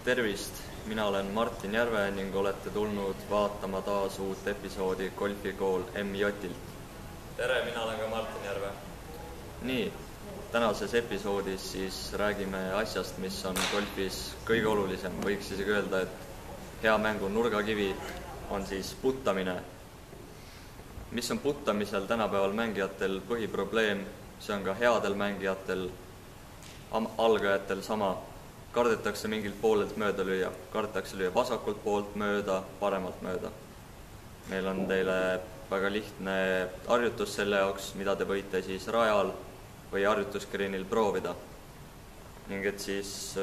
Tervist, mina olen Martin Järve ning olete tulnud vaatama taas uut episoodi Golfikool MJ-ilt. Tere, mina olen ka Martin Järve. Nii, tänases episoodis siis räägime asjast, mis on golfis kõige olulisem. Võiks isegi öelda, et hea mängu nurgakivi on siis puttamine. Mis on puttamisel tänapäeval mängijatel põhiprobleem, see on ka headel mängijatel, algajatel sama. Kardetakse mingilt poolelt mööda lüüa, kardetakse lüüa vasakult poolt mööda, paremalt mööda. Meil on teile väga lihtne harjutus selle jaoks, mida te võite siis rajal või harjutusgreenil proovida. Ning et siis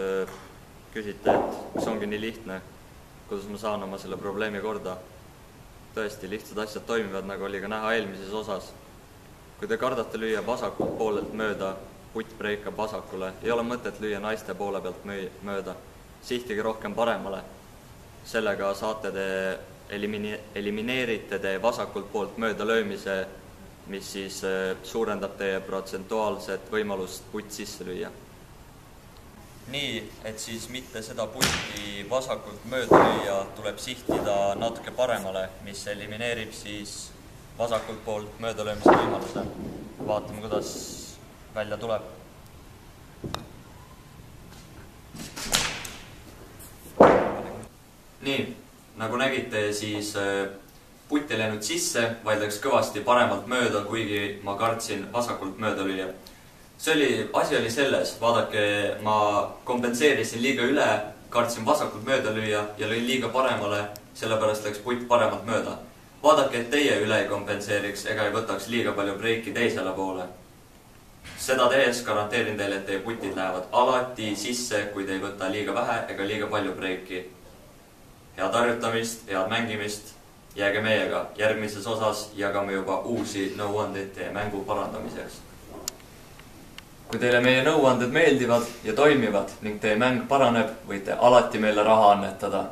küsite, et kas ongi nii lihtne, kuidas ma saan oma selle probleemi korda. Tõesti, lihtsad asjad toimivad, nagu oli ka näha eelmises osas. Kui te kardate lüüa vasakult poolelt mööda, putt breikab vasakule, ei ole mõtet lüüa naiste poole pealt mööda. Sihtige rohkem paremale. Sellega saate te elimineerite te vasakult poolt mööda löömise, mis siis suurendab teie protsentuaalset võimalust putt sisse lüüa. Nii, et siis mitte seda putti vasakult mööda lüüa, tuleb sihtida natuke paremale, mis elimineerib siis vasakult poolt mööda löömise võimaluse. Vaatame, kuidas välja tuleb. Nii, nagu nägite, siis putt ei läinud sisse, vaid läks kõvasti paremalt mööda, kuigi ma kartsin vasakult mööda lüüa. Asi oli selles, vaadake, ma kompenseerisin liiga üle, kartsin vasakult mööda lüüa ja lõin liiga paremale, sellepärast läks putt paremalt mööda. Vaadake, et teie üle ei kompenseeriks ega ei võtaks liiga palju breiki teisele poole. Seda tehes garanteerin teile, et teie putid lähevad alati sisse, kui te ei võta liiga vähe ega liiga palju breiki. Head harjutamist, head mängimist, jääge meiega. Järgmises osas jagame juba uusi nõuandeid teie mängu parandamiseks. Kui teile meie nõuanded meeldivad ja toimivad ning teie mäng paraneb, võite alati meile raha annetada.